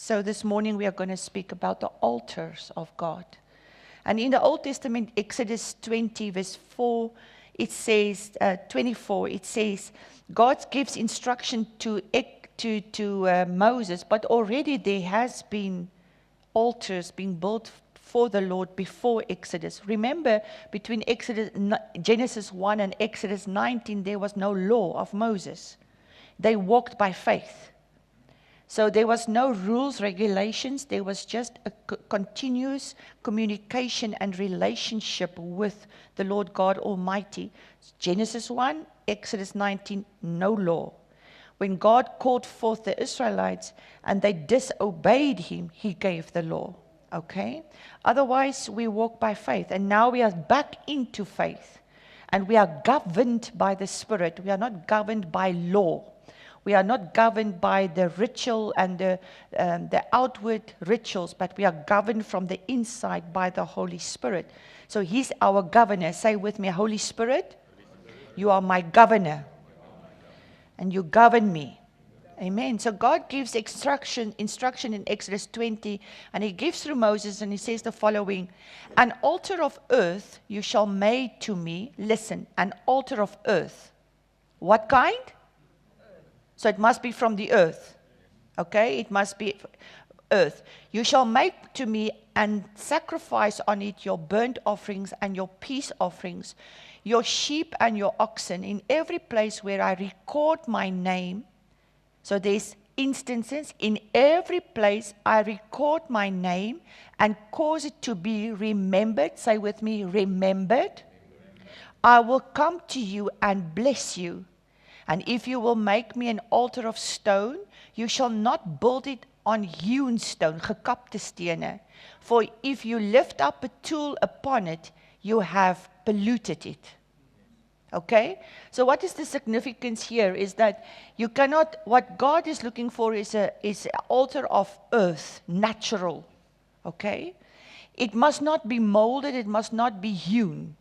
So this morning we are going to speak about the altars of God. And in the Old Testament, Exodus 20, verse 4, it says, 24, it says, God gives instruction to Moses, but already there has been altars being built for the Lord before Exodus. Remember, between Genesis 1 and Exodus 19, there was no law of Moses. They walked by faith. So there was no rules, regulations. There was just a continuous communication and relationship with the Lord God Almighty. Genesis 1, Exodus 19, no law. When God called forth the Israelites and they disobeyed him, he gave the law. Okay? Otherwise, we walk by faith. And now we are back into faith. And we are governed by the Spirit. We are not governed by law. We are not governed by the ritual and the outward rituals, but we are governed from the inside by the Holy Spirit. So he's our governor. Say with me, Holy Spirit, you are my governor. And you govern me. Amen. So God gives instruction in Exodus 20, and he gives through Moses, and he says the following: an altar of earth you shall make to me. Listen, an altar of earth. What kind? So it must be from the earth. Okay? It must be earth. You shall make to me and sacrifice on it your burnt offerings and your peace offerings, your sheep and your oxen, in every place where I record my name. So there's instances, in every place I record my name and cause it to be remembered. Say with me, remembered. I will come to you and bless you. And if you will make me an altar of stone, you shall not build it on hewn stone, gekapte stene. For if you lift up a tool upon it, you have polluted it. Okay? So what is the significance here is that you cannot, what God is looking for is an altar of earth, natural. Okay? It must not be molded, it must not be hewn.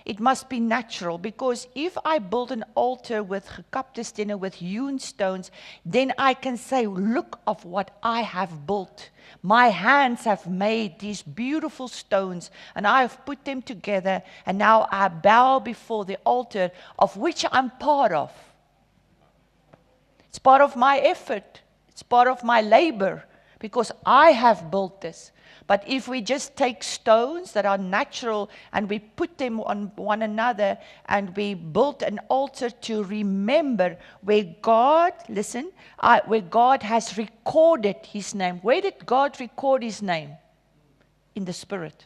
It must be natural, because if I build an altar with gekapte stene, with hewn stones, then I can say, look of what I have built. My hands have made these beautiful stones, and I have put them together, and now I bow before the altar of which I'm part of. It's part of my effort. It's part of my labor, because I have built this. But if we just take stones that are natural and we put them on one another and we build an altar to remember where God, listen, where God has recorded his name. Where did God record his name? In the Spirit.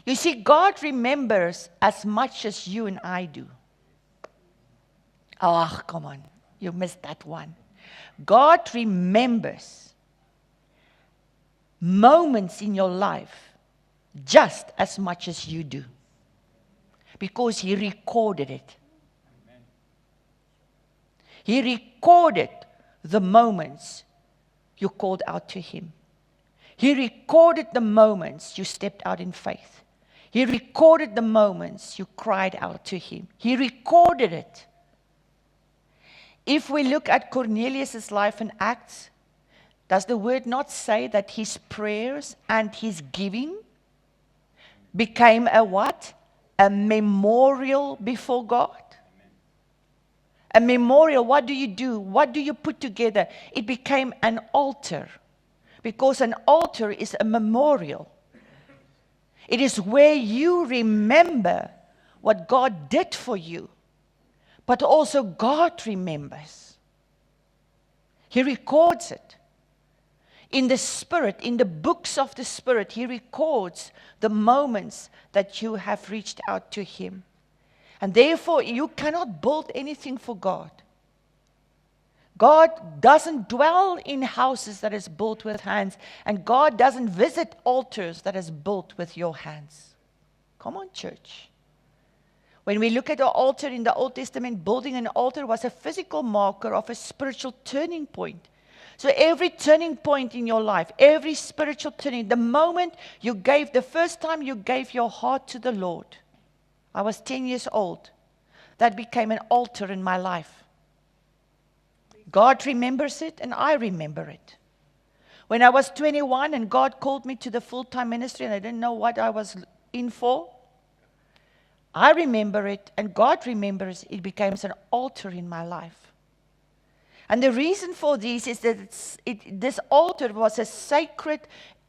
You see, God remembers as much as you and I do. Oh, come on. You missed that one. God remembers moments in your life just as much as you do, because he recorded it. Amen. He recorded the moments you called out to him. He recorded the moments you stepped out in faith. He recorded the moments you cried out to him. He recorded it. If we look at Cornelius' life in Acts, does the word not say that his prayers and his giving became a what? A memorial before God? Amen. A memorial, what do you do? What do you put together? It became an altar, because an altar is a memorial. It is where you remember what God did for you. But also God remembers. He records it. In the Spirit, in the books of the Spirit, he records the moments that you have reached out to him. And therefore, you cannot build anything for God. God doesn't dwell in houses that is built with hands. And God doesn't visit altars that is built with your hands. Come on, church. When we look at the altar in the Old Testament, building an altar was a physical marker of a spiritual turning point. So every turning point in your life, every spiritual turning, the moment you gave, the first time you gave your heart to the Lord, I was 10 years old, that became an altar in my life. God remembers it and I remember it. When I was 21 and God called me to the full-time ministry and I didn't know what I was in for, I remember it and God remembers it becomes an altar in my life. And the reason for this is that this altar was a sacred,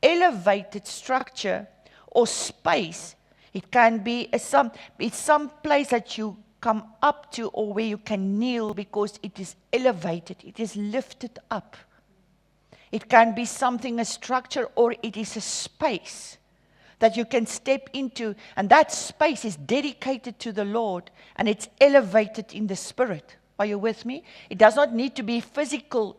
elevated structure or space. It can be it's some place that you come up to or where you can kneel because it is elevated, it is lifted up. It can be something, a structure, or it is a space that you can step into, and that space is dedicated to the Lord, and it's elevated in the spirit. Are you with me? It does not need to be physically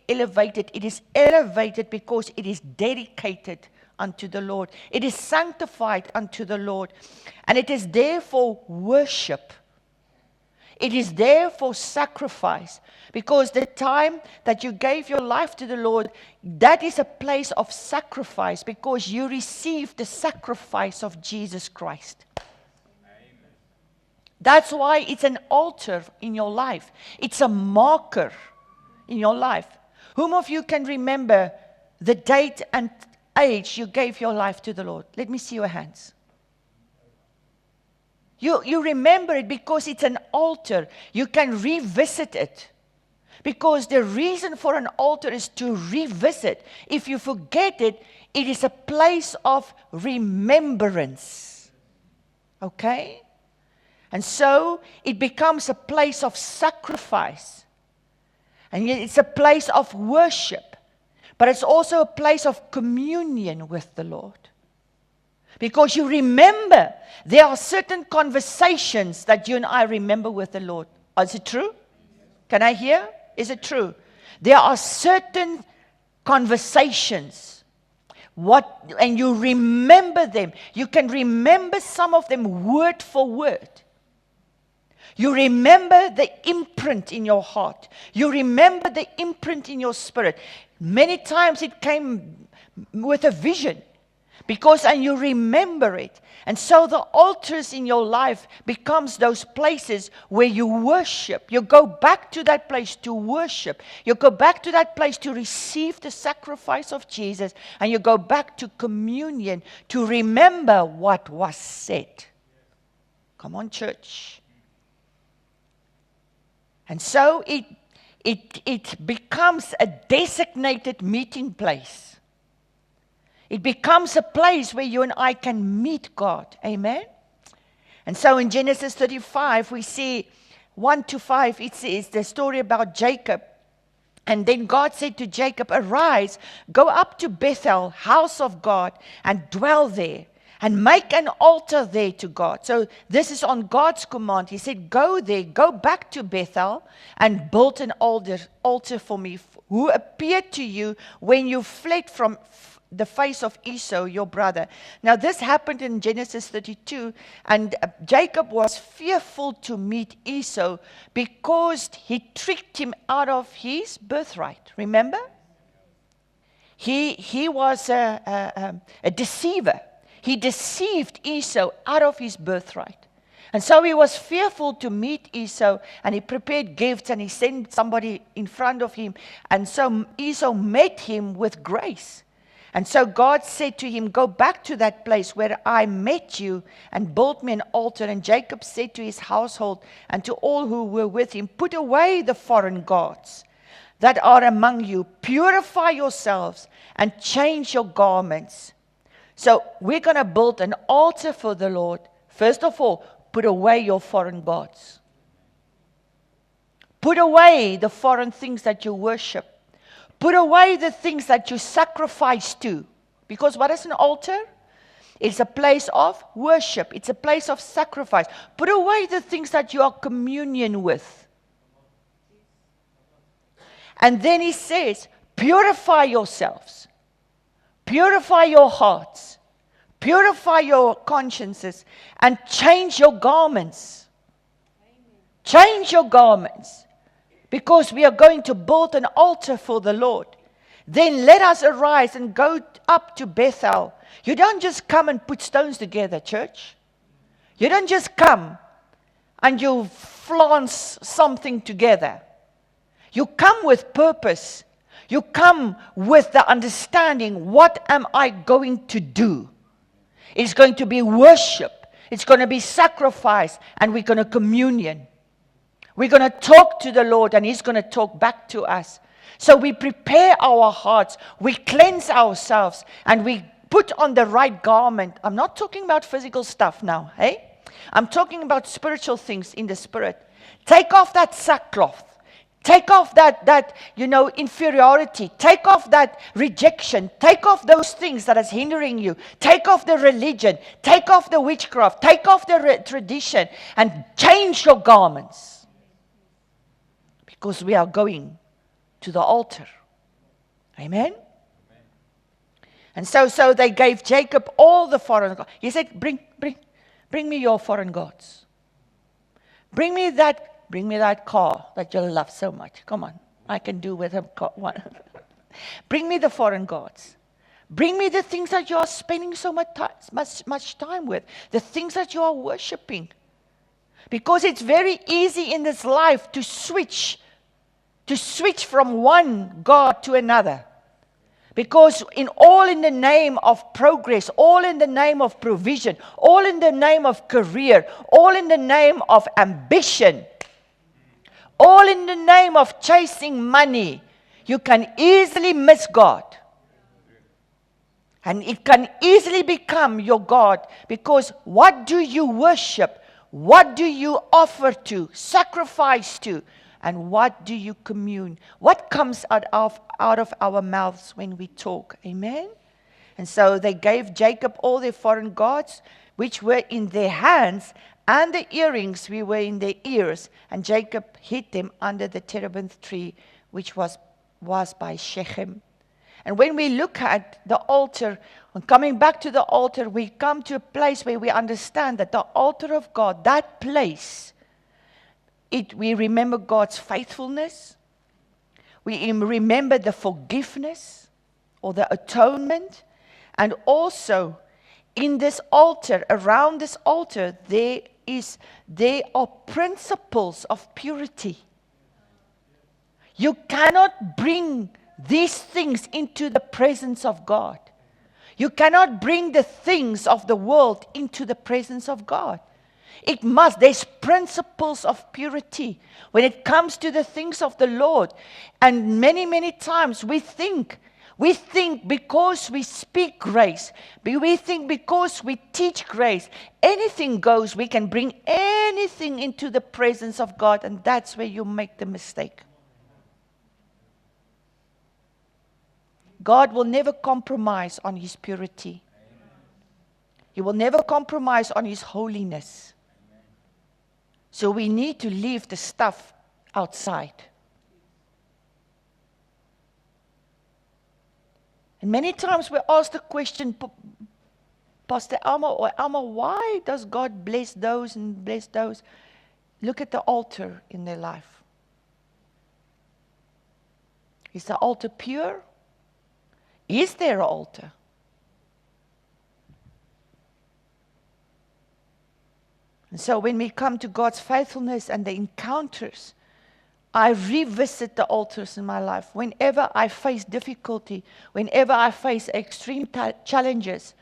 elevated. It is elevated because it is dedicated unto the Lord. It is sanctified unto the Lord, and it is there for worship. It is there for sacrifice, because the time that you gave your life to the Lord, that is a place of sacrifice, because you received the sacrifice of Jesus Christ. Amen. That's why it's an altar in your life. It's a marker in your life. Whom of you can remember the date and age you gave your life to the Lord? Let me see your hands. You remember it because it's an altar. You can revisit it. Because the reason for an altar is to revisit. If you forget it, it is a place of remembrance. Okay? And so it becomes a place of sacrifice. And it's a place of worship. But it's also a place of communion with the Lord. Because you remember, there are certain conversations that you and I remember with the Lord. Is it true? Can I hear? Is it true? There are certain conversations. And you remember them. You can remember some of them word for word. You remember the imprint in your heart. You remember the imprint in your spirit. Many times it came with a vision. And you remember it. And so the altars in your life becomes those places where you worship. You go back to that place to worship. You go back to that place to receive the sacrifice of Jesus. And you go back to communion to remember what was said. Come on, church. And so it becomes a designated meeting place. It becomes a place where you and I can meet God. Amen? And so in Genesis 35, we see 1-5, it says the story about Jacob. And then God said to Jacob, "Arise, go up to Bethel, house of God, and dwell there, and make an altar there to God." So this is on God's command. He said, go there, go back to Bethel, and build an altar for me, who appeared to you when you fled from the face of Esau, your brother. Now this happened in Genesis 32, and Jacob was fearful to meet Esau because he tricked him out of his birthright. Remember? He was a deceiver. He deceived Esau out of his birthright. And so he was fearful to meet Esau, and he prepared gifts, and he sent somebody in front of him. And so Esau met him with grace. And so God said to him, "Go back to that place where I met you and build me an altar." And Jacob said to his household and to all who were with him, "Put away the foreign gods that are among you. Purify yourselves and change your garments." So we're going to build an altar for the Lord. First of all, put away your foreign gods. Put away the foreign things that you worship. Put away the things that you sacrifice to. Because what is an altar? It's a place of worship. It's a place of sacrifice. Put away the things that you are communion with. And then he says, purify yourselves. Purify your hearts. Purify your consciences. And change your garments. Change your garments. Because we are going to build an altar for the Lord. Then let us arise and go up to Bethel. You don't just come and put stones together, church. You don't just come and you flaunt something together. You come with purpose. You come with the understanding, what am I going to do? It's going to be worship. It's going to be sacrifice. And we're going to communion. We're going to talk to the Lord and He's going to talk back to us. So we prepare our hearts. We cleanse ourselves. And we put on the right garment. I'm not talking about physical stuff now. Hey? I'm talking about spiritual things in the spirit. Take off that sackcloth. Take off that inferiority. Take off that rejection. Take off those things that is hindering you. Take off the religion. Take off the witchcraft. Take off the tradition. And change your garments. Because we are going to the altar. Amen? And so they gave Jacob all the foreign gods. He said, bring me your foreign gods. Bring me that car that you love so much. Come on, I can do with a car. Bring me the foreign gods. Bring me the things that you are spending so much time with. The things that you are worshiping. Because it's very easy in this life to switch from one God to another. Because all in the name of progress, all in the name of provision, all in the name of career, all in the name of ambition, all in the name of chasing money, you can easily miss God. And it can easily become your God. Because what do you worship? What do you offer to, sacrifice to? And what do you commune? What comes out of our mouths when we talk? Amen? And so they gave Jacob all their foreign gods, which were in their hands, and the earrings which were in their ears. And Jacob hid them under the terebinth tree, which was by Shechem. And when we look at the altar, and coming back to the altar, we come to a place where we understand that the altar of God, that place, we remember God's faithfulness. We remember the forgiveness or the atonement. And also, in this altar, around this altar, there are principles of purity. You cannot bring these things into the presence of God. You cannot bring the things of the world into the presence of God. There's principles of purity when it comes to the things of the Lord. And many, many times we think because we speak grace, we think because we teach grace, anything goes, we can bring anything into the presence of God, and that's where you make the mistake. God will never compromise on His purity. He will never compromise on His holiness. So we need to leave the stuff outside. And many times we ask the question, Pastor Alma or Alma, why does God bless those and bless those? Look at the altar in their life. Is the altar pure? Is there an altar? And so when we come to God's faithfulness and the encounters, I revisit the altars in my life. Whenever I face difficulty, whenever I face extreme challenges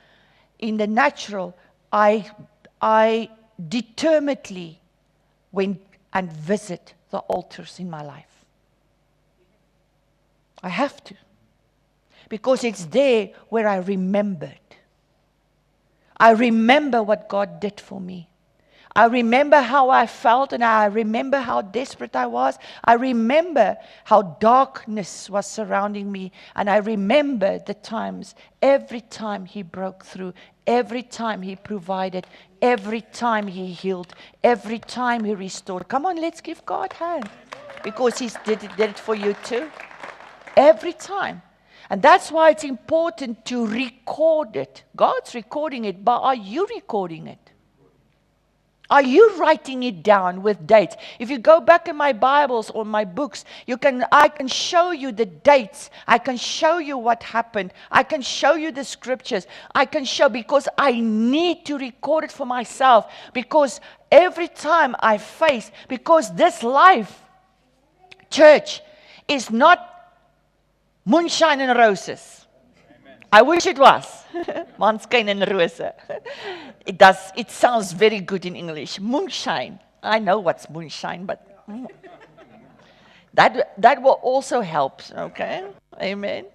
in the natural, I determinedly went and visit the altars in my life. I have to. Because it's there where I remembered. I remember what God did for me. I remember how I felt, and I remember how desperate I was. I remember how darkness was surrounding me. And I remember the times, every time He broke through, every time He provided, every time He healed, every time He restored. Come on, let's give God a hand. Because He did it for you too. Every time. And that's why it's important to record it. God's recording it, but are you recording it? Are you writing it down with dates? If you go back in my Bibles or my books, I can show you the dates. I can show you what happened. I can show you the scriptures. Because I need to record it for myself. Because every time because this life, church, is not moonshine and roses. I wish it was. Maanskyn en rose. It sounds very good in English. Moonshine. I know what's moonshine, but that will also help, okay? Amen.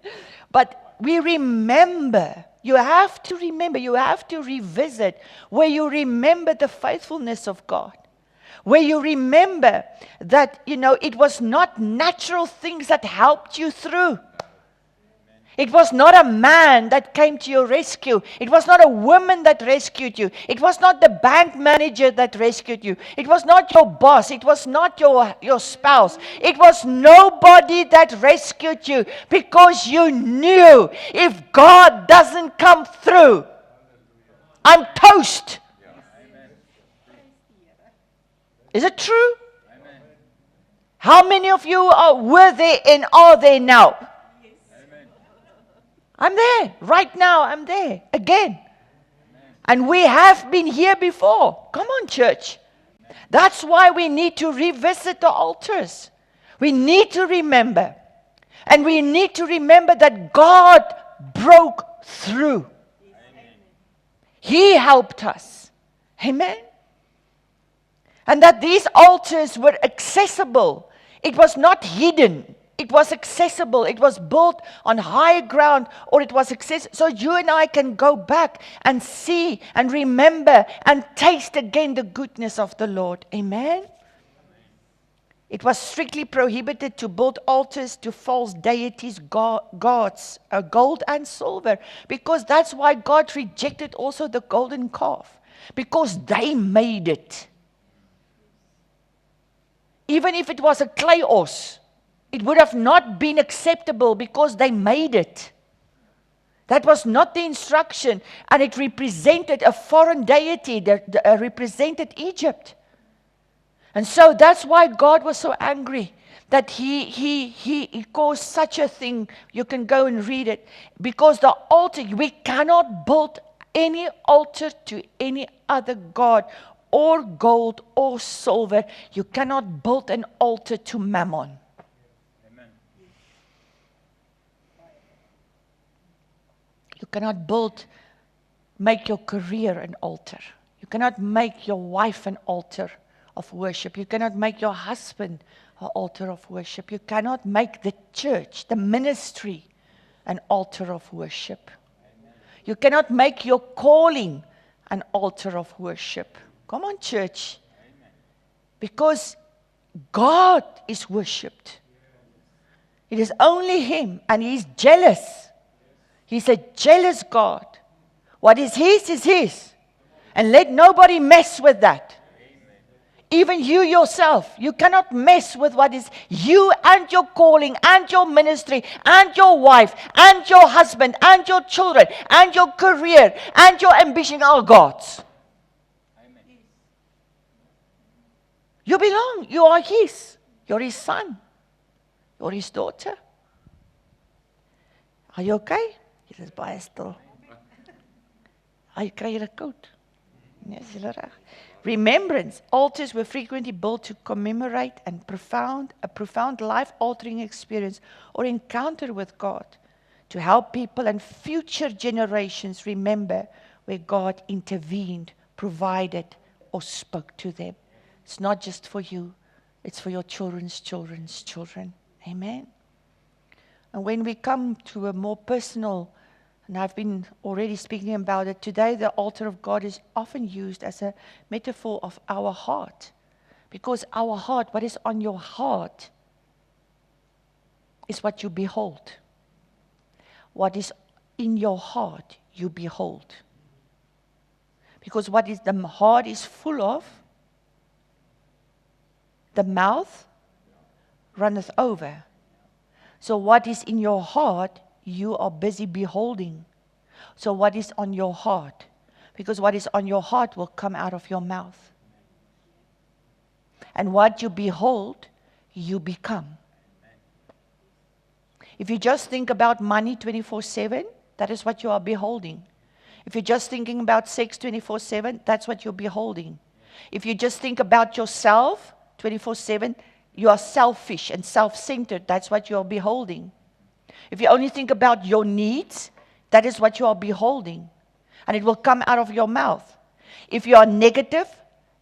But we remember. You have to remember. You have to revisit where you remember the faithfulness of God. Where you remember that, it was not natural things that helped you through. It was not a man that came to your rescue. It was not a woman that rescued you. It was not the bank manager that rescued you. It was not your boss. It was not your spouse. It was nobody that rescued you, because you knew if God doesn't come through, I'm toast. Is it true? How many of you were there and are there now? I'm there. Right now, I'm there. Again. And we have been here before. Come on, church. That's why we need to revisit the altars. We need to remember. And we need to remember that God broke through. He helped us. Amen. And that these altars were accessible. It was not hidden. It was accessible. It was built on high ground, or it was accessible. So you and I can go back and see and remember and taste again the goodness of the Lord. Amen? It was strictly prohibited to build altars to false deities, gods, gold and silver. Because that's why God rejected also the golden calf. Because they made it. Even if it was a clay horse, it would have not been acceptable because they made it. That was not the instruction. And it represented a foreign deity that represented Egypt. And so that's why God was so angry that he caused such a thing. You can go and read it. Because the altar, we cannot build any altar to any other god, or gold or silver. You cannot build an altar to Mammon. You cannot make your career an altar. You cannot make your wife an altar of worship. You cannot make your husband an altar of worship. You cannot make the church, the ministry, an altar of worship. You cannot make your calling an altar of worship. Come on, church. Because God is worshipped. It is only Him, and He's jealous. He's a jealous God. What is His is His. And let nobody mess with that. Even you yourself, you cannot mess with what is you and your calling and your ministry and your wife and your husband and your children and your career and your ambition are God's. You belong. You are His. You're His son. You're His daughter. Are you okay? Dit is baie stil. Hy kry hier 'n koud. Nee, is julle reg? Remembrance. Altars were frequently built to commemorate a profound life-altering experience or encounter with God, to help people and future generations remember where God intervened, provided, or spoke to them. It's not just for you. It's for your children's children's children. Amen. And when we come to a more personal, and I've been already speaking about it today, the altar of God is often used as a metaphor of our heart. Because our heart, what is on your heart, is what you behold. What is in your heart, you behold. Because what is the heart is full of, the mouth runneth over. So what is in your heart, you are busy beholding. So what is on your heart? Because what is on your heart will come out of your mouth. And what you behold, you become. If you just think about money 24/7, that is what you are beholding. If you're just thinking about sex 24/7, that's what you're beholding. If you just think about yourself 24/7, you are selfish and self-centered, that's what you are beholding. If you only think about your needs, that is what you are beholding. And it will come out of your mouth. If you are negative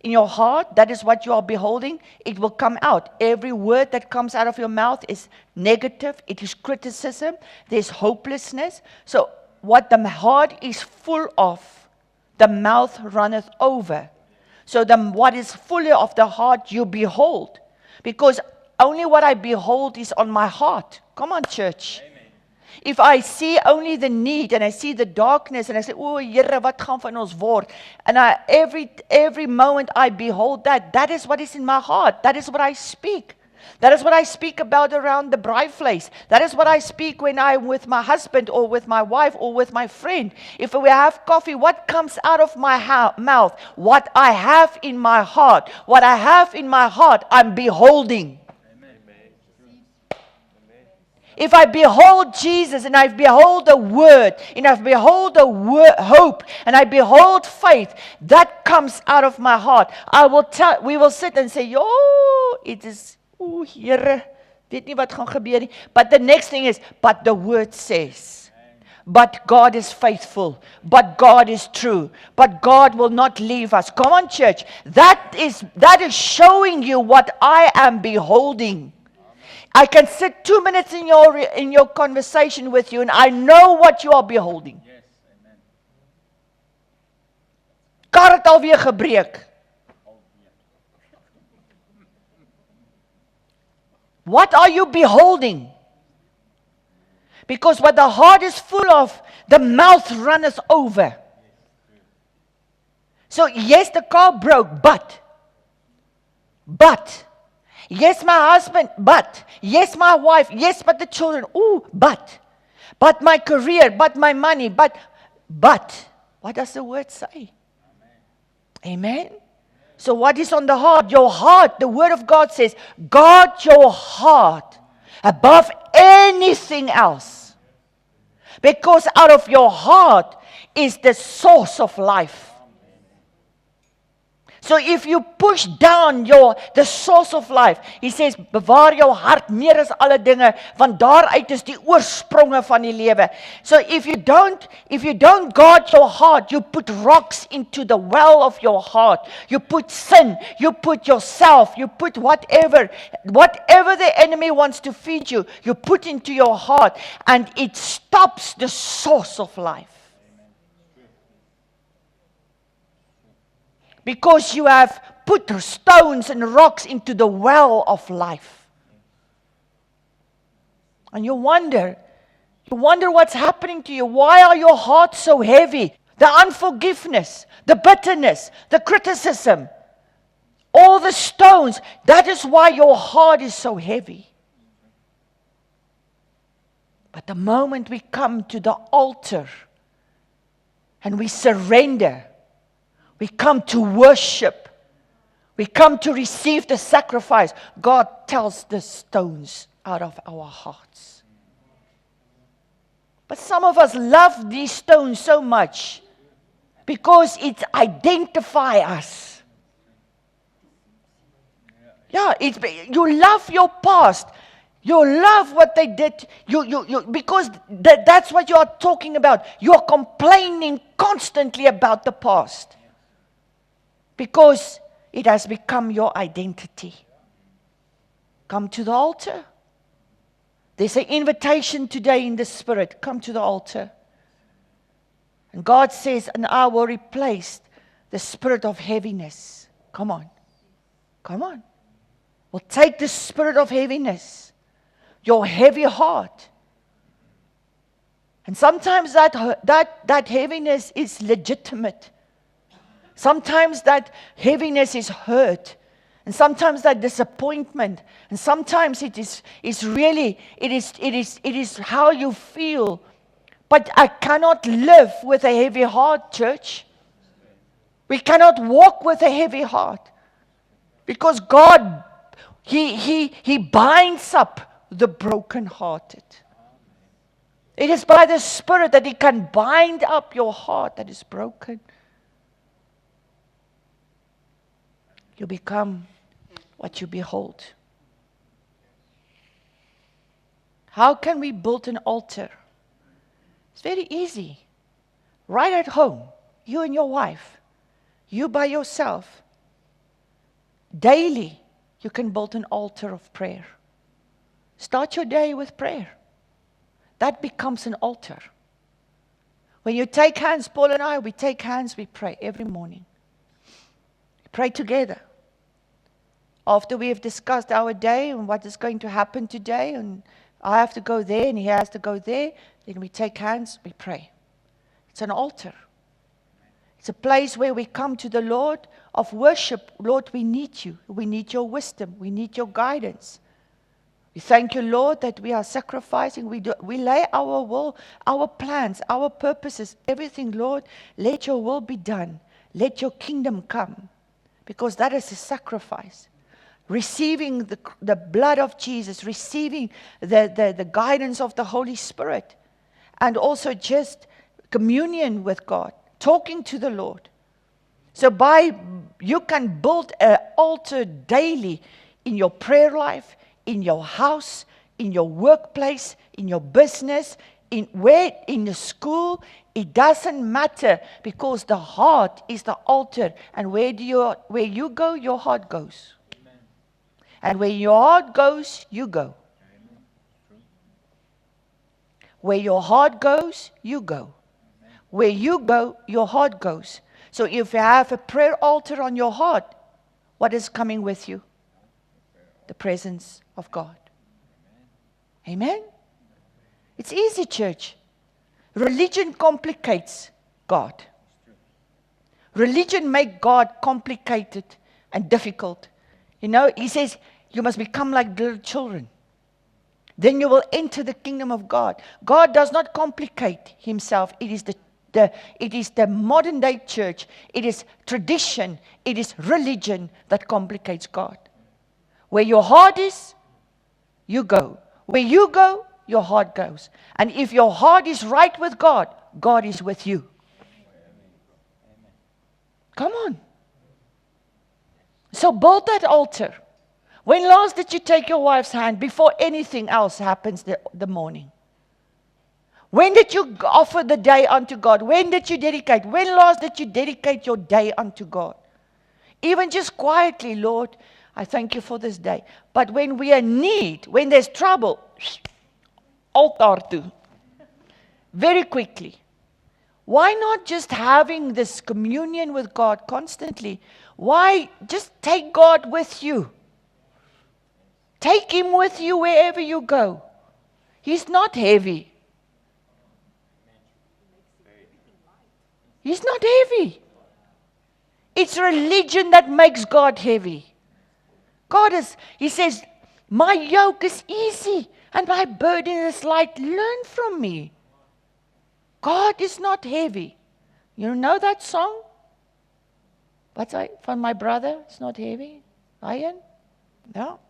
in your heart, that is what you are beholding. It will come out. Every word that comes out of your mouth is negative. It is criticism. There's hopelessness. So what the heart is full of, the mouth runneth over. So what is full of the heart you behold. Because only what I behold is on my heart. Come on, church. Amen. If I see only the need and I see the darkness and I say, oh, Here, wat gaan van ons word? And every moment I behold that is what is in my heart. That is what I speak. That is what I speak about around the braaivleis. That is what I speak when I'm with my husband or with my wife or with my friend. If we have coffee, what comes out of my mouth? What I have in my heart. What I have in my heart, I'm beholding. If I behold Jesus and I behold the Word and I behold the hope and I behold faith, that comes out of my heart. We will sit and say, it is, Here, weet nie wat gaan gebeur nie. But the next thing is, but the Word says, but God is faithful, but God is true, but God will not leave us. Come on, church. That is showing you what I am beholding. I can sit 2 minutes in your conversation with you and I know what you are beholding. Yes, amen. Kar het alweer gebreek. What are you beholding? Because what the heart is full of, the mouth runneth over. So yes, the car broke, but yes, my husband, but. Yes, my wife, yes, but the children, but my career, but my money, but. What does the Word say? Amen. So what is on the heart? Your heart, the Word of God says, guard your heart above anything else. Because out of your heart is the source of life. So if you push down the source of life, he says, bewaar jou hart meer as alle dinge, want daaruit is die oorspronge van die lewe. So if you don't guard your heart, you put rocks into the well of your heart. You put sin, you put yourself, you put whatever the enemy wants to feed you, you put into your heart, and it stops the source of life. Because you have put stones and rocks into the well of life. And you wonder what's happening to you. Why are your hearts so heavy? The unforgiveness, the bitterness, the criticism, all the stones. That is why your heart is so heavy. But the moment we come to the altar and we surrender, we come to worship. We come to receive the sacrifice. God tells the stones out of our hearts. But some of us love these stones so much because it identifies us. Yeah, you love your past. You love what they did. Because that's what you are talking about. You are complaining constantly about the past. Because it has become your identity. Come to the altar. There's an invitation today in the Spirit. Come to the altar. And God says, and I will replace the spirit of heaviness. Come on. Come on. We'll take the spirit of heaviness. Your heavy heart. And sometimes that heaviness is legitimate. Sometimes that heaviness is hurt. And sometimes that disappointment. And sometimes it is how you feel. But I cannot live with a heavy heart, church. We cannot walk with a heavy heart. Because God, He binds up the brokenhearted. It is by the Spirit that He can bind up your heart that is broken. You become what you behold. How can we build an altar? It's very easy. Right at home, you and your wife, you by yourself, daily, you can build an altar of prayer. Start your day with prayer. That becomes an altar. When you take hands, Paul and I, we take hands, we pray every morning. We pray together. After we have discussed our day and what is going to happen today, and I have to go there and he has to go there, then we take hands, we pray. It's an altar. It's a place where we come to the Lord of worship. Lord, we need you. We need your wisdom. We need your guidance. We thank you, Lord, that we are sacrificing. We lay our will, our plans, our purposes, everything, Lord. Let your will be done. Let your kingdom come. Because that is a sacrifice. Receiving the blood of Jesus, receiving the guidance of the Holy Spirit, and also just communion with God, talking to the Lord. So you can build an altar daily in your prayer life, in your house, in your workplace, in your business, in the school. It doesn't matter, because the heart is the altar, and where you go, your heart goes. And where your heart goes, you go. Where your heart goes, you go. Where you go, your heart goes. So if you have a prayer altar on your heart, what is coming with you? The presence of God. Amen? It's easy, church. Religion complicates God. Religion makes God complicated and difficult. You know, he says, you must become like little children. Then you will enter the kingdom of God. God does not complicate himself. It is the modern day church. It is tradition. It is religion that complicates God. Where your heart is, you go. Where you go, your heart goes. And if your heart is right with God, God is with you. Come on. So build that altar. When last did you take your wife's hand before anything else happens the morning? When did you offer the day unto God? When did you dedicate? When last did you dedicate your day unto God? Even just quietly, Lord, I thank you for this day. But when we are in need, when there's trouble, altar too. Very quickly. Why not just having this communion with God constantly? Why just take God with you? Take him with you wherever you go. He's not heavy. He's not heavy. It's religion that makes God heavy. He says, my yoke is easy and my burden is light. Learn from me. God is not heavy. You know that song? Van my brother, it's not heavy. Iron? No.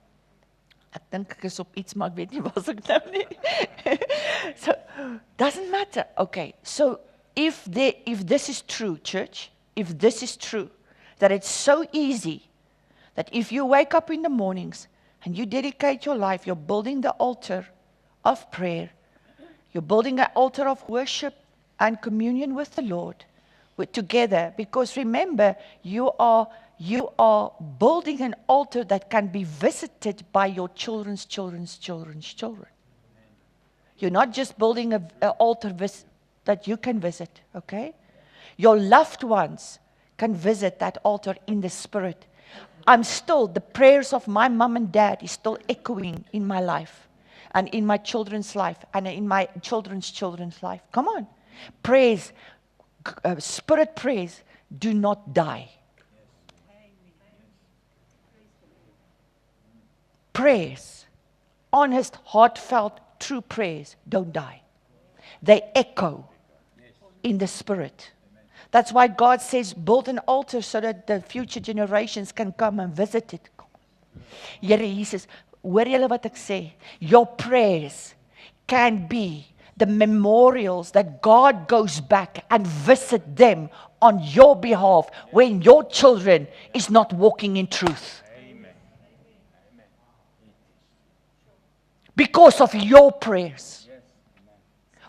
Ek dink ek is op iets, maar ek weet nie waar ek nou nie. So, doesn't matter. Okay, so if this is true, church, if this is true, that it's so easy, that if you wake up in the mornings and you dedicate your life, you're building the altar of prayer, you're building an altar of worship and communion with the Lord, together, because remember, you are building an altar that can be visited by your children's children's children's children. You're not just building an altar that you can visit, okay? Your loved ones can visit that altar in the spirit. The prayers of my mom and dad is still echoing in my life, and in my children's life, and in my children's children's life. Come on. Prayers, spirit prayers do not die. Prayers, honest, heartfelt, true prayers don't die. They echo in the spirit. That's why God says, build an altar so that the future generations can come and visit it. Here Jesus, hoor julle wat ek sê? Your prayers can be the memorials that God goes back and visit them on your behalf when your children is not walking in truth. because of your prayers.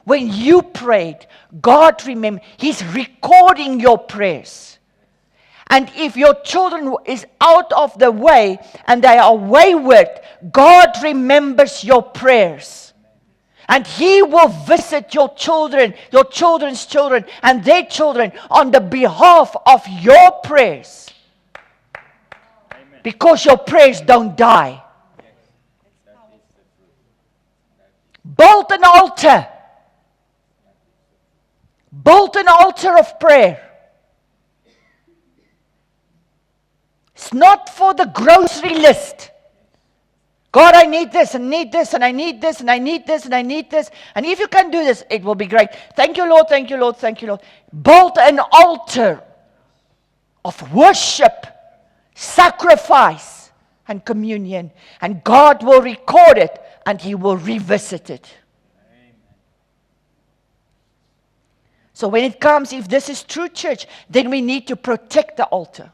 When you prayed, God remembered. He's recording your prayers. And if your children is out of the way and they are wayward, God remembers your prayers. And He will visit your children, your children's children, and their children on the behalf of your prayers. Amen. Because your prayers don't die. Build an altar. Build an altar of prayer. It's not for the grocery list. God, I need this, and need this, and I need this, and I need this, and I need this. And if you can do this, it will be great. Thank you, Lord, thank you, Lord, thank you, Lord. Build an altar of worship, sacrifice, and communion. And God will record it, and He will revisit it. So when it comes, if this is true church, then we need to protect the altar.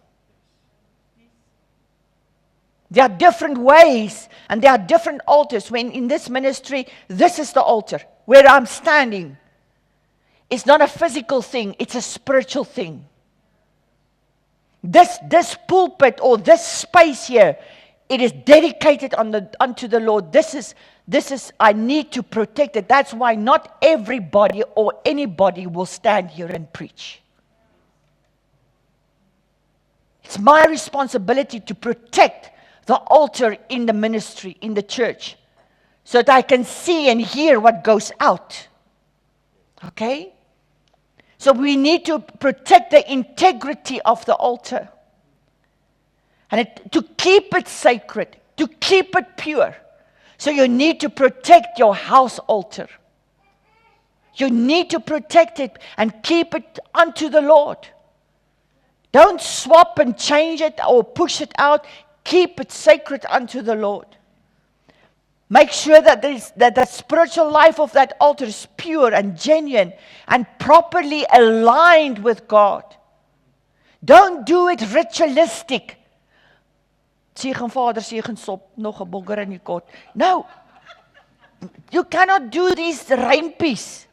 There are different ways and there are different altars. When in this ministry, this is the altar where I'm standing. It's not a physical thing, it's a spiritual thing. This pulpit or this space here, it is dedicated unto the Lord. This is, I need to protect it. That's why not everybody or anybody will stand here and preach. It's my responsibility to protect the altar in the ministry, in the church, so that I can see and hear what goes out. Okay? So we need to protect the integrity of the altar. And to keep it sacred, to keep it pure. So you need to protect your house altar. You need to protect it and keep it unto the Lord. Don't swap and change it or push it out. Keep it sacred unto the Lord. Make sure that the spiritual life of that altar is pure and genuine and properly aligned with God. Don't do it ritualistic. Segen Vader, segen Sop, nog 'n bogger in die kot. No. You cannot do these rympies.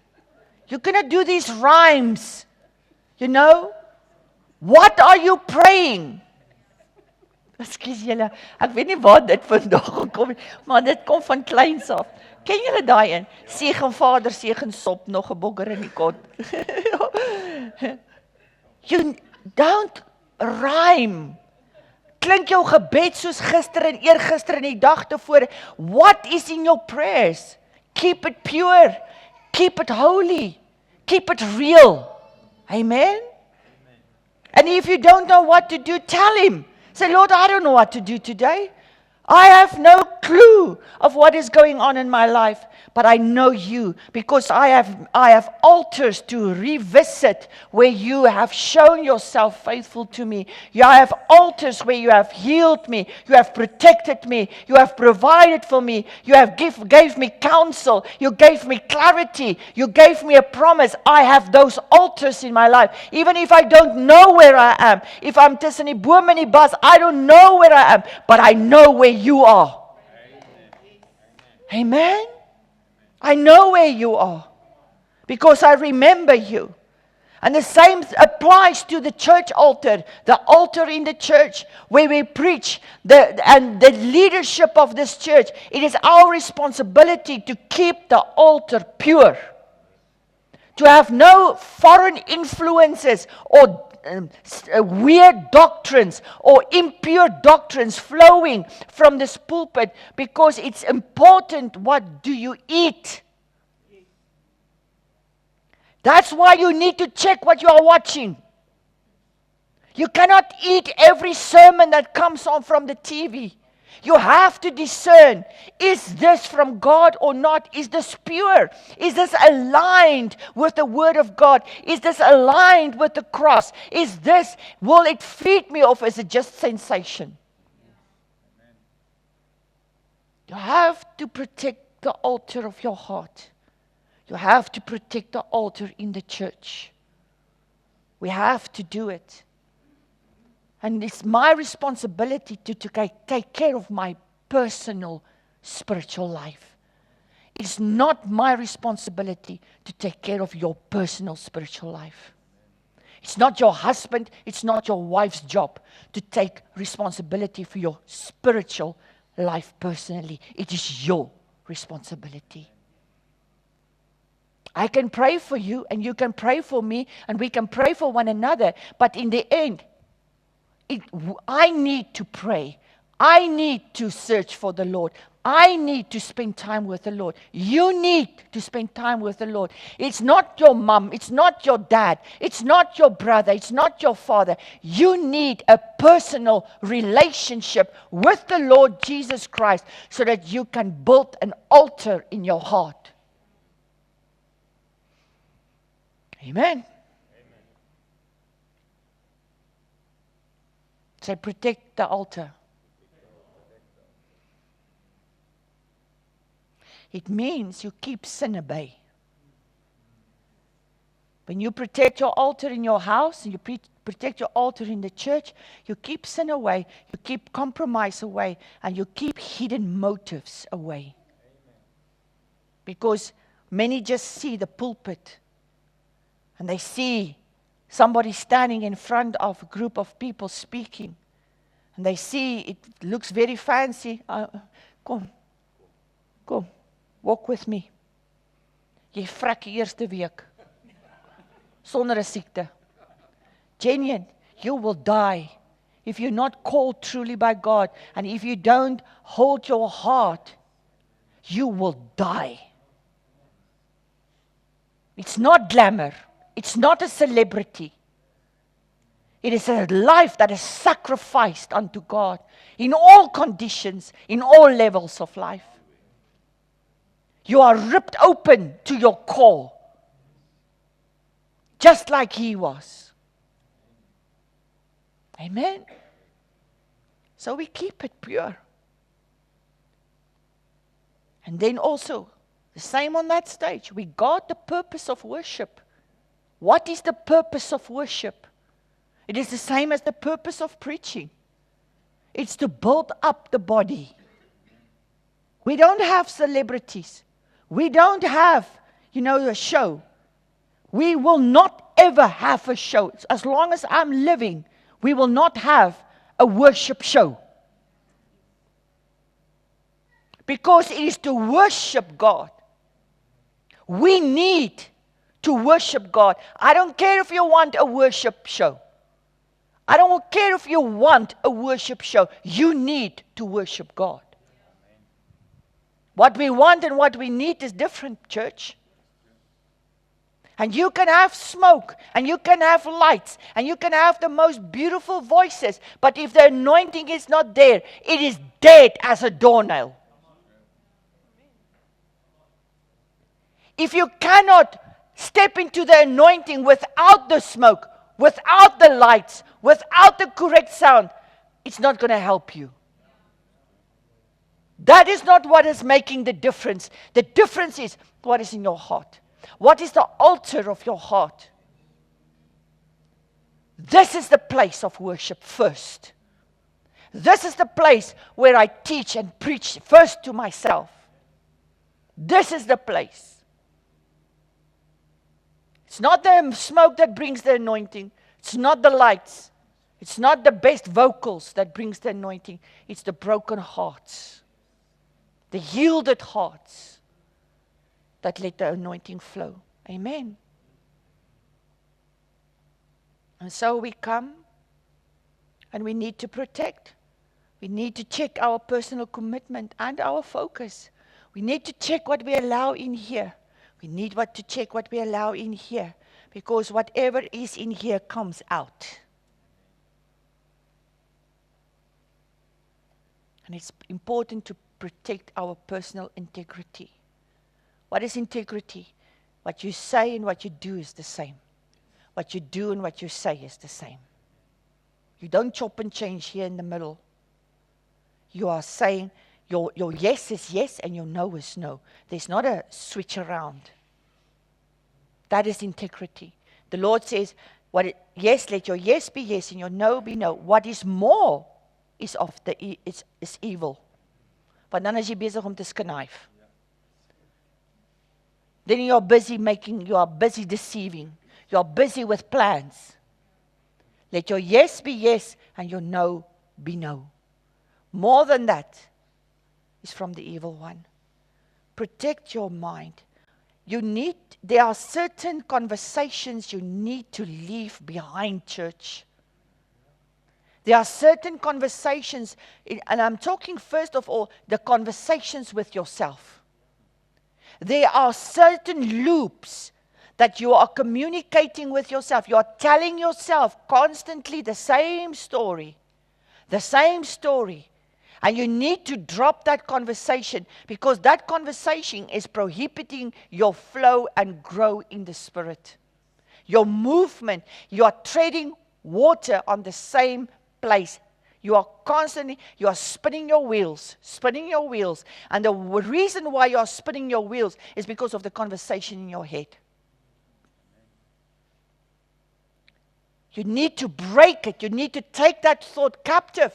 You cannot do these rhymes. You know? What are you praying? Ekskuus julle, ek weet nie waar dit vandag gekom het, maar dit kom van kleins af. Ken julle daai een? Segen Vader, segen Sop, nog 'n bogger in die kot. You don't rhyme. Klink jou gebed soos gister en eergister en die dag tevore. What is in your prayers? Keep it pure. Keep it holy. Keep it real. Amen? And if you don't know what to do, tell Him. Say, Lord, I don't know what to do today. I have no clue of what is going on in my life, but I know you because I have altars to revisit where you have shown yourself faithful to me. You have altars where you have healed me, you have protected me, you have provided for me, you have gave me counsel, you gave me clarity, you gave me a promise. I have those altars in my life. Even if I don't know where I am, if I'm tussen die boom en die bas, I don't know where I am, but I know where you are. Amen. I know where you are because I remember you. And the same applies to the church altar, the altar in the church where we preach, and the leadership of this church. It is our responsibility to keep the altar pure, to have no foreign influences or weird doctrines or impure doctrines flowing from this pulpit, because it's important. What do you eat? That's why you need to check what you are watching. You cannot eat every sermon that comes on from the TV. You have to discern, is this from God or not? Is this pure? Is this aligned with the Word of God? Is this aligned with the cross? Will it feed me, or is it just sensation? You have to protect the altar of your heart. You have to protect the altar in the church. We have to do it. And it's my responsibility to take care of my personal spiritual life. It's not my responsibility to take care of your personal spiritual life. It's not your husband, it's not your wife's job to take responsibility for your spiritual life personally. It is your responsibility. I can pray for you and you can pray for me and we can pray for one another. But in the end, I need to pray. I need to search for the Lord. I need to spend time with the Lord. You need to spend time with the Lord. It's not your mom. It's not your dad. It's not your brother. It's not your father. You need a personal relationship with the Lord Jesus Christ so that you can build an altar in your heart. Amen. Say, protect the altar. It means you keep sin at bay. When you protect your altar in your house, and you protect your altar in the church, you keep sin away, you keep compromise away, and you keep hidden motives away. Because many just see the pulpit, and they see somebody standing in front of a group of people speaking, and they see it looks very fancy. Kom, walk with me. Jy vrek die eerste week. Sonder 'n siekte. Genuine, you will die if you're not called truly by God. And if you don't hold your heart, you will die. It's not glamour. It's not a celebrity. It is a life that is sacrificed unto God in all conditions, in all levels of life. You are ripped open to your core, just like He was. Amen. So we keep it pure. And then also, the same on that stage, we guard the purpose of worship. What is the purpose of worship? It is the same as the purpose of preaching. It's to build up the body. We don't have celebrities. We don't have, a show. We will not ever have a show. As long as I'm living, we will not have a worship show. Because it is to worship God. We need to worship God. I don't care if you want a worship show. I don't care if you want a worship show. You need to worship God. What we want and what we need is different, church. And you can have smoke, and you can have lights, and you can have the most beautiful voices, but if the anointing is not there, it is dead as a doornail. If you cannot step into the anointing without the smoke, without the lights, without the correct sound, it's not going to help you. That is not what is making the difference. The difference is what is in your heart. What is the altar of your heart? This is the place of worship first. This is the place where I teach and preach first to myself. This is the place. It's not the smoke that brings the anointing. It's not the lights. It's not the best vocals that brings the anointing. It's the broken hearts. The yielded hearts that let the anointing flow. Amen. And so we come and we need to protect. We need to check our personal commitment and our focus. We need to check what we allow in here. We need to check what we allow in here. Because whatever is in here comes out. And it's important to protect our personal integrity. What is integrity? What you say and what you do is the same. What you do and what you say is the same. You don't chop and change here in the middle. You are saying your yes is yes and your no is no. There's not a switch around. That is integrity. The Lord says, yes, let your yes be yes and your no be no. What is more is is evil. Want dan is jy besig om te skryf. then you are busy deceiving. You are busy with plans. Let your yes be yes and your no be no. More than that is from the evil one. Protect your mind. There are certain conversations you need to leave behind, church. There are certain conversations, and I'm talking first of all, the conversations with yourself. There are certain loops that you are communicating with yourself. You are telling yourself constantly the same story. The same story. And you need to drop that conversation, because that conversation is prohibiting your flow and grow in the Spirit. Your movement, you are treading water on the same place. You are spinning your wheels. And the reason why you are spinning your wheels is because of the conversation in your head. You need to break it. You need to take that thought captive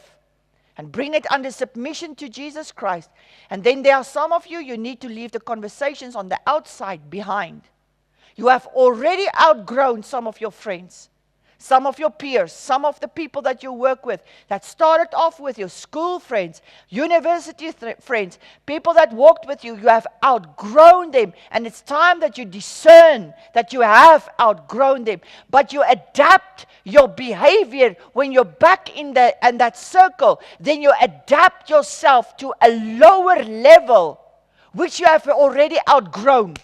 and bring it under submission to Jesus Christ. And then there are some of you need to leave the conversations on the outside behind. You have already outgrown some of your friends, some of your peers, some of the people that you work with that started off with your school friends, university friends, people that walked with you. You have outgrown them, and it's time that you discern that you have outgrown them. But you adapt your behavior when you're back in that circle. Then you adapt yourself to a lower level, which you have already outgrown.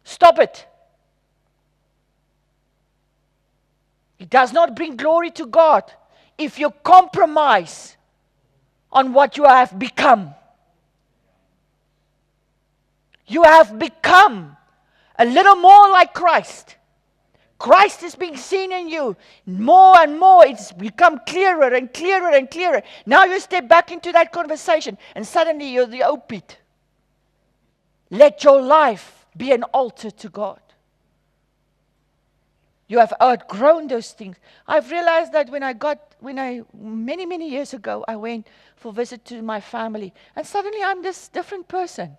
Stop it. It does not bring glory to God if you compromise on what you have become. You have become a little more like Christ. Christ is being seen in you more and more. It's become clearer and clearer and clearer. Now you step back into that conversation and suddenly you're the opposite. Let your life be an altar to God. You have outgrown those things. I've realized that many years ago, I went for a visit to my family, and suddenly I'm this different person.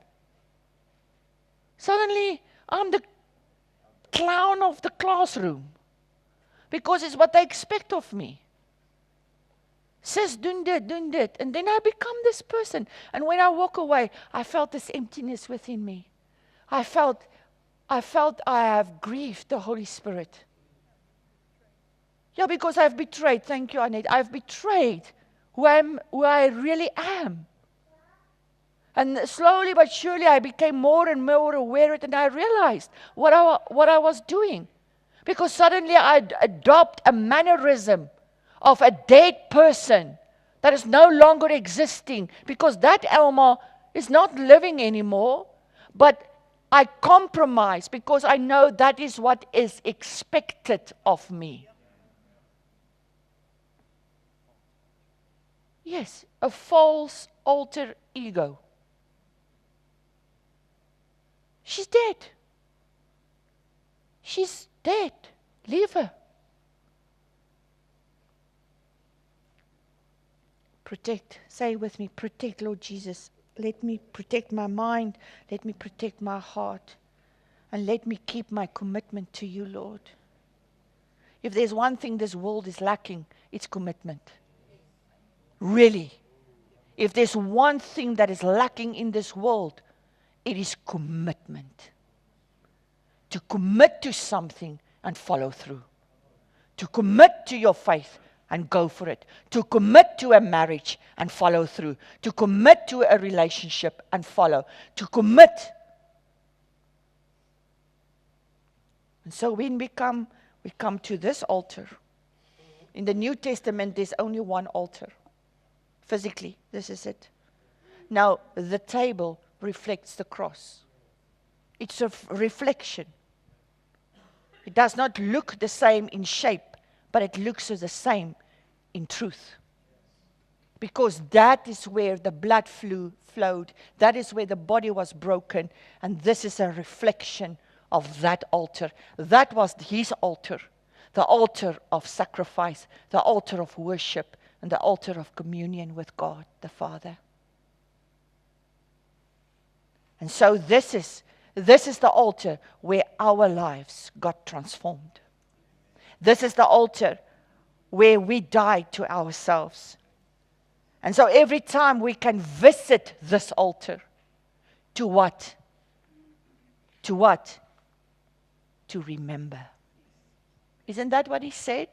Suddenly, I'm the clown of the classroom, because it's what they expect of me. Sis, doen dit. And then I become this person. And when I walk away, I felt this emptiness within me. I felt I have grieved the Holy Spirit. Yeah, because I've betrayed. Thank you, Annette. I've betrayed who I really am. And slowly but surely I became more and more aware of it, and I realized what I was doing. Because suddenly I adopt a mannerism of a dead person that is no longer existing, because that Elma is not living anymore. But I compromise because I know that is what is expected of me. Yes, a false alter ego. She's dead. She's dead. Leave her. Protect. Say with me, protect, Lord Jesus. Let me protect my mind. Let me protect my heart. And let me keep my commitment to you, Lord. If there's one thing this world is lacking, it's commitment. Really. If there's one thing that is lacking in this world, it is commitment. To commit to something and follow through. To commit to your faith and go for it. To commit to a marriage and follow through. To commit to a relationship and follow. To commit. And so when we come to this altar. In the New Testament, there's only one altar. Physically, this is it. Now, the table reflects the cross. It's a reflection. It does not look the same in shape, but it looks the same in truth. Because that is where the blood flowed. That is where the body was broken. And this is a reflection of that altar. That was his altar. The altar of sacrifice. The altar of worship. and the altar of communion with God the Father. And so this is the altar where our lives got transformed. This is the altar where we died to ourselves. And so every time we can visit this altar, to what? To what? To remember. Isn't that what he said?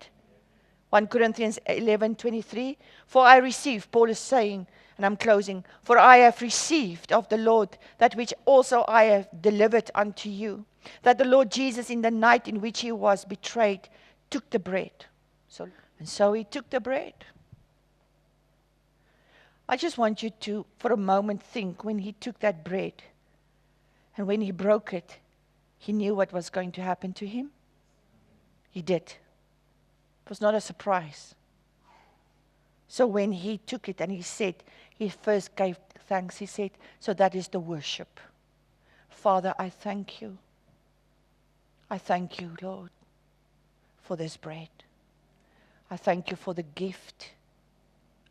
1 Corinthians 11:23. For I received, Paul is saying, and I'm closing, for I have received of the Lord that which also I have delivered unto you, that the Lord Jesus in the night in which he was betrayed took the bread. So he took the bread. I just want you to, for a moment, think when he took that bread and when he broke it, he knew what was going to happen to him. He did. It was not a surprise. So when he took it and he said, he first gave thanks. He said, so that is the worship. Father, I thank you. I thank you, Lord, for this bread. I thank you for the gift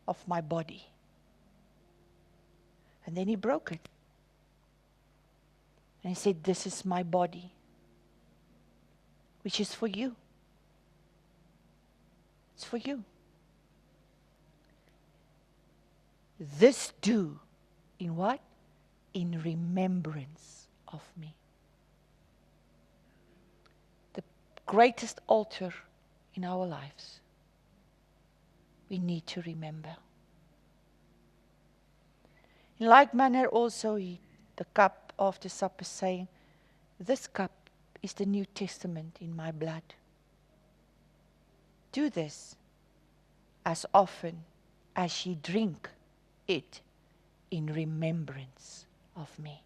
of my body. And then he broke it. And he said, this is my body, which is for you. It's for you. This do in what? In remembrance of me. The greatest altar in our lives. We need to remember. In like manner also the cup after supper saying, this cup is the New Testament in my blood. Do this as often as ye drink it in remembrance of me.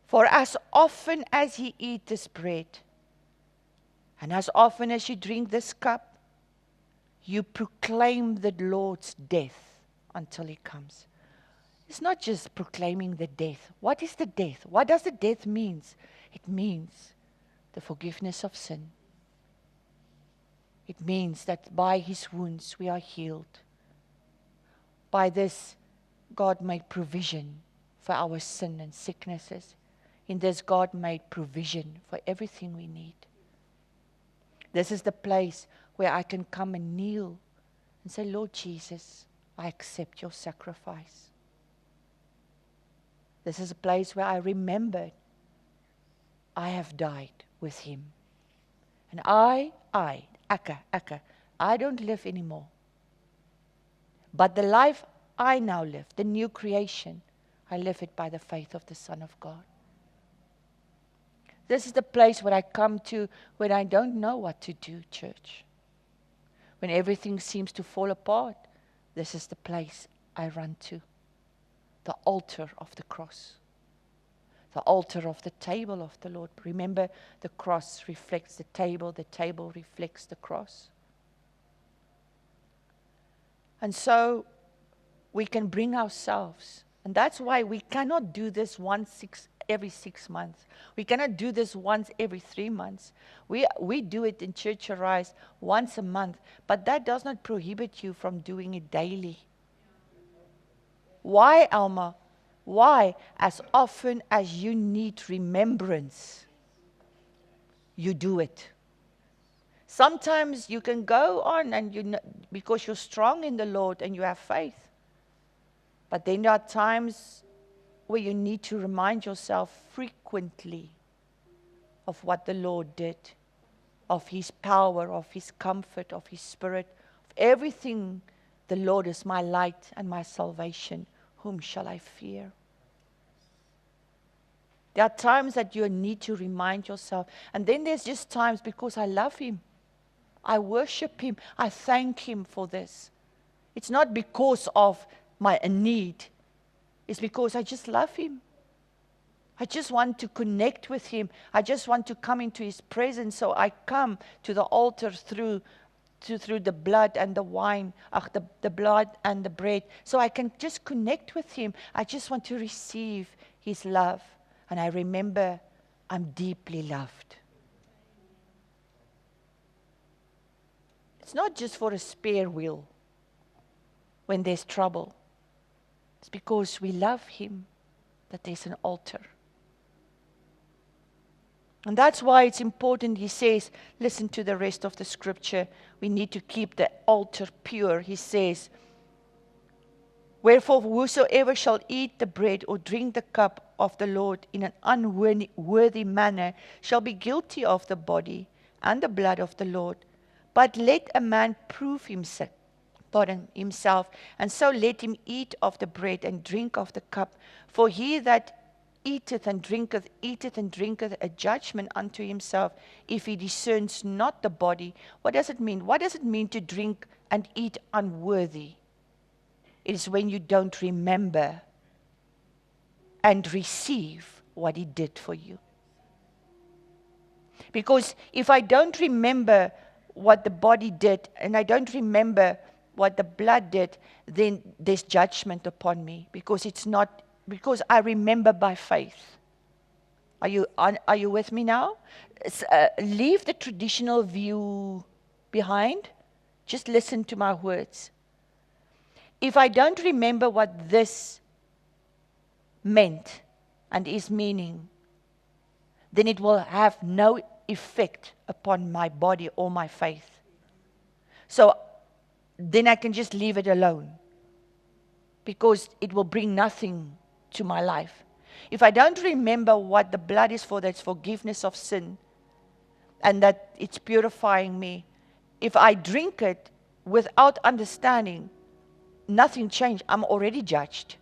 For as often as ye eat this bread, and as often as you drink this cup, you proclaim the Lord's death until he comes. It's not just proclaiming the death. What is the death? What does the death mean? It means the forgiveness of sin. It means that by his wounds we are healed. By this, God made provision for our sin and sicknesses. In this, God made provision for everything we need. This is the place where I can come and kneel and say, Lord Jesus, I accept your sacrifice. This is a place where I remembered I have died with him. And Akka, I don't live anymore. But the life I now live, the new creation, I live it by the faith of the Son of God. This is the place where I come to when I don't know what to do, church. When everything seems to fall apart, this is the place I run to. The altar of the cross. The altar of the table of the Lord. Remember, the cross reflects the table reflects the cross. And so we can bring ourselves. And that's why we cannot do this every 6 months. We cannot do this once every 3 months. We do it in Church Arise once a month. But that does not prohibit you from doing it daily. Why, Alma? Why? As often as you need remembrance, you do it. Sometimes you can go on and because you're strong in the Lord and you have faith. But then there are times where you need to remind yourself frequently of what the Lord did, of his power, of his comfort, of his spirit, of everything. The Lord is my light and my salvation. Whom shall I fear? There are times that you need to remind yourself. And then there's just times because I love him. I worship him. I thank him for this. It's not because of my need. It's because I just love him. I just want to connect with him. I just want to come into his presence. So I come to the altar through the blood and the wine, the blood and the bread. So I can just connect with him. I just want to receive his love. And I remember I'm deeply loved. It's not just for a spare wheel when there's trouble. It's because we love Him that there's an altar. And that's why it's important, he says, listen to the rest of the scripture, we need to keep the altar pure. He says, wherefore whosoever shall eat the bread or drink the cup of the Lord in an unworthy manner shall be guilty of the body and the blood of the Lord. But let a man prove himself, and so let him eat of the bread and drink of the cup. For he that eateth and drinketh a judgment unto himself, if he discerns not the body. What does it mean? What does it mean to drink and eat unworthy? It is when you don't remember and receive what He did for you. Because if I don't remember what the body did, and I don't remember what the blood did, then there's judgment upon me, because I remember by faith. Are you with me now? Leave the traditional view behind. Just listen to my words. If I don't remember what this meant and is meaning, then it will have no effect upon my body or my faith. So then I can just leave it alone, because it will bring nothing to my life. If I don't remember what the blood is for, that's forgiveness of sin, and that it's purifying me, if I drink it without understanding, nothing changed. I'm already judged.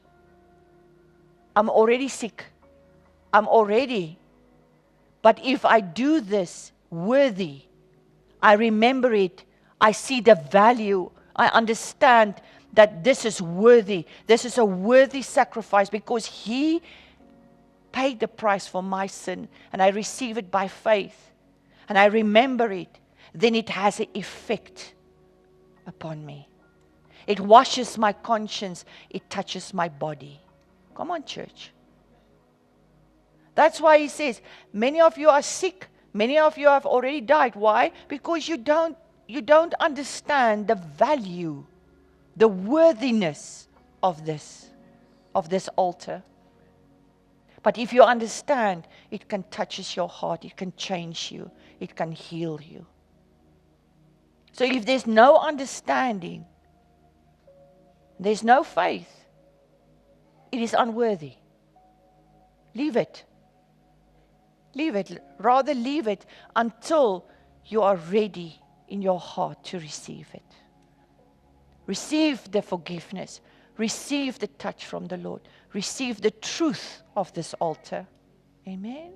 I'm already sick. But if I do this worthy, I remember it, I see the value, I understand that this is worthy. This is a worthy sacrifice, because He paid the price for my sin, and I receive it by faith, and I remember it, then it has an effect upon me. It washes my conscience. It touches my body. Come on, church. That's why he says, many of you are sick. Many of you have already died. Why? Because you don't understand the value, the worthiness of this altar. But if you understand, it can touch your heart. It can change you. It can heal you. So if there's no understanding, there's no faith, it is unworthy. Leave it. Leave it. Rather leave it until you are ready in your heart to receive it. Receive the forgiveness. Receive the touch from the Lord. Receive the truth of this altar. Amen.